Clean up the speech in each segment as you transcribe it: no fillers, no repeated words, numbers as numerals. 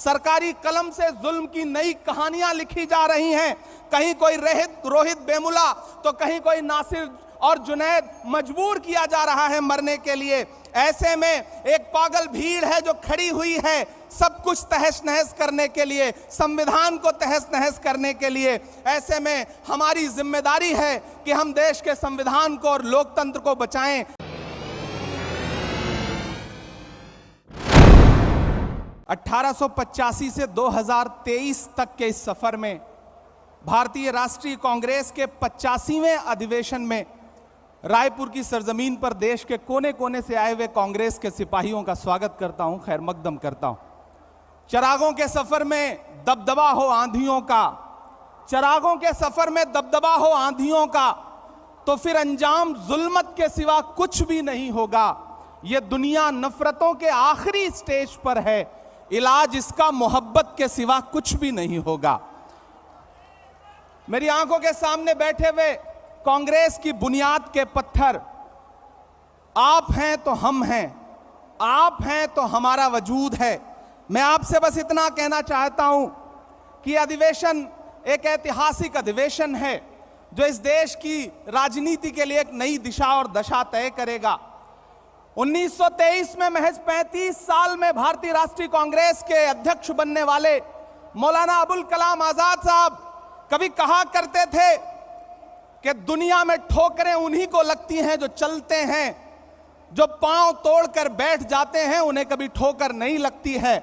सरकारी कलम से जुल्म की नई कहानियां लिखी जा रही हैं। कहीं कोई रोहित वेमुला तो कहीं कोई नासिर और जुनैद मजबूर किया जा रहा है मरने के लिए। ऐसे में एक पागल भीड़ है जो खड़ी हुई है सब कुछ तहस नहस करने के लिए, संविधान को तहस नहस करने के लिए। ऐसे में हमारी जिम्मेदारी है कि हम देश के संविधान को और लोकतंत्र को बचाएं। 1885 से 2023 तक के इस सफर में भारतीय राष्ट्रीय कांग्रेस के 85वें अधिवेशन में रायपुर की सरजमीन पर देश के कोने कोने से आए हुए कांग्रेस के सिपाहियों का स्वागत करता हूं, खैर मकदम करता हूं। चिरागों के सफर में दबदबा हो आंधियों का, चिरागों के सफर में दबदबा हो आंधियों का, तो फिर अंजाम जुल्मत के सिवा कुछ भी नहीं होगा। यह दुनिया नफरतों के आखिरी स्टेज पर है, इलाज इसका मोहब्बत के सिवा कुछ भी नहीं होगा। मेरी आंखों के सामने बैठे हुए कांग्रेस की बुनियाद के पत्थर आप हैं तो हम हैं, आप हैं तो हमारा वजूद है। मैं आपसे बस इतना कहना चाहता हूं कि अधिवेशन एक ऐतिहासिक अधिवेशन है जो इस देश की राजनीति के लिए एक नई दिशा और दशा तय करेगा। 1923 में महज 35 साल में भारतीय राष्ट्रीय कांग्रेस के अध्यक्ष बनने वाले मौलाना अबुल कलाम आजाद साहब कभी कहा करते थे कि दुनिया में ठोकरें उन्हीं को लगती हैं जो चलते हैं, जो पांव तोड़कर बैठ जाते हैं उन्हें कभी ठोकर नहीं लगती है।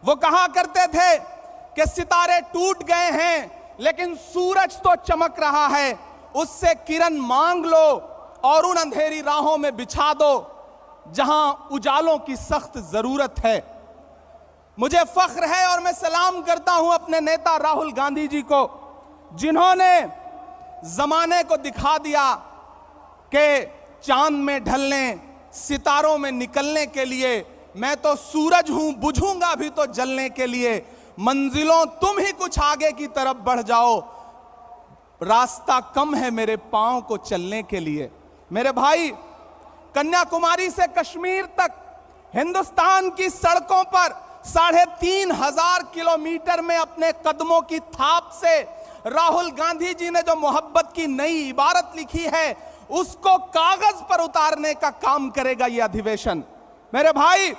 वो कहा करते थे कि सितारे टूट गए हैं लेकिन सूरज तो चमक रहा है, उससे किरण मांग लो और उन अंधेरी राहों में बिछा दो जहां उजालों की सख्त जरूरत है। मुझे फख्र है और मैं सलाम करता हूं अपने नेता राहुल गांधी जी को, जिन्होंने जमाने को दिखा दिया कि चांद में ढलने, सितारों में निकलने के लिए मैं तो सूरज हूं, बुझूंगा भी तो जलने के लिए। मंजिलों तुम ही कुछ आगे की तरफ बढ़ जाओ, रास्ता कम है मेरे पांव को चलने के लिए। मेरे भाई, कन्याकुमारी से कश्मीर तक हिंदुस्तान की सड़कों पर 3,500 किलोमीटर में अपने कदमों की थाप से राहुल गांधी जी ने जो मोहब्बत की नई इबारत लिखी है उसको कागज पर उतारने का काम करेगा यह अधिवेशन। मेरे भाई,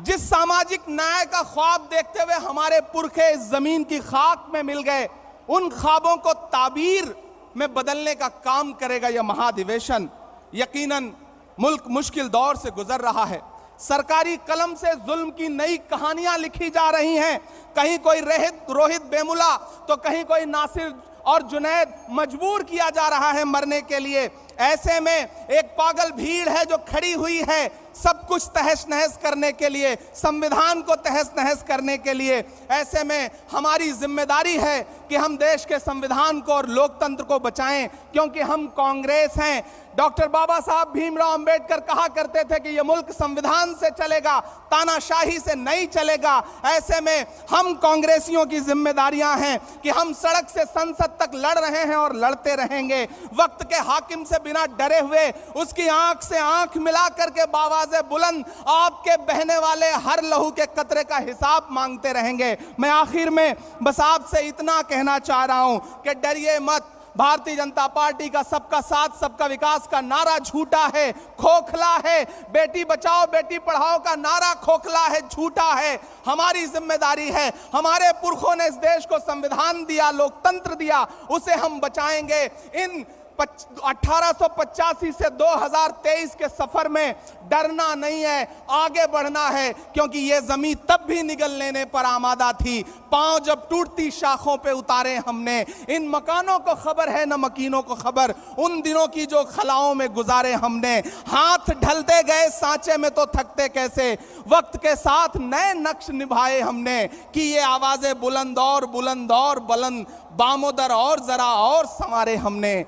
जिस सामाजिक न्याय का ख्वाब देखते हुए हमारे पुरखे इस जमीन की खाक में मिल गए, उन ख्वाबों को ताबीर में बदलने का काम करेगा यह महाधिवेशन। यकीनन मुल्क मुश्किल दौर से गुजर रहा है, सरकारी कलम से जुल्म की नई कहानियां लिखी जा रही हैं। कहीं कोई रोहित वेमुला तो कहीं कोई नासिर और जुनैद मजबूर किया जा रहा है मरने के लिए। ऐसे में एक पागल भीड़ है जो खड़ी हुई है सब कुछ तहस नहस करने के लिए, संविधान को तहस नहस करने के लिए। ऐसे में हमारी जिम्मेदारी है कि हम देश के संविधान को और लोकतंत्र को बचाएं, क्योंकि हम कांग्रेस हैं। डॉक्टर बाबा साहब भीमराव अंबेडकर कहा करते थे कि यह मुल्क संविधान से चलेगा, तानाशाही से नहीं चलेगा। ऐसे में हम कांग्रेसियों की जिम्मेदारियां हैं कि हम सड़क से संसद तक लड़ रहे हैं और लड़ते रहेंगे। वक्त के हाकिम से बिना डरे हुए उसकी आंख से आंख मिला करके बावाज़े बुलंद आपके बहने वाले हर लहू के कतरे का हिसाब मांगते रहेंगे। मैं आखिर में बस आपसे इतना कहना चाह रहा हूं कि डरिए मत। भारतीय जनता पार्टी का सबका साथ सबका विकास का नारा झूठा है, खोखला है। बेटी बचाओ बेटी पढ़ाओ का नारा खोखला है, झूठा है। हमारी जिम्मेदारी है, हमारे पुरखों ने इस देश को संविधान दिया, लोकतंत्र दिया, उसे हम बचाएंगे। इन 1885 से 2023 के सफर में डरना नहीं है, आगे बढ़ना है, क्योंकि यह जमीन तब भी निगल लेने पर आमादा थी। पांव जब टूटती शाखों पे उतारे हमने। इन मकानों को खबर है न मकीनों को खबर, उन दिनों की जो खलाओं में गुजारे हमने। हाथ ढलते गए सांचे में तो थकते कैसे, वक्त के साथ नए नक्श निभाए हमने। कि ये आवाजें बुलंद और बुलंद, बामोदर और जरा और संवारे हमने।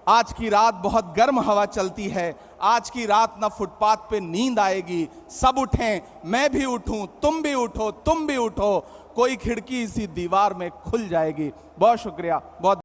आज की रात बहुत गर्म हवा चलती है, आज की रात ना फुटपाथ पे नींद आएगी। सब उठें, मैं भी उठूं, तुम भी उठो, तुम भी उठो, कोई खिड़की इसी दीवार में खुल जाएगी। बहुत शुक्रिया, बहुत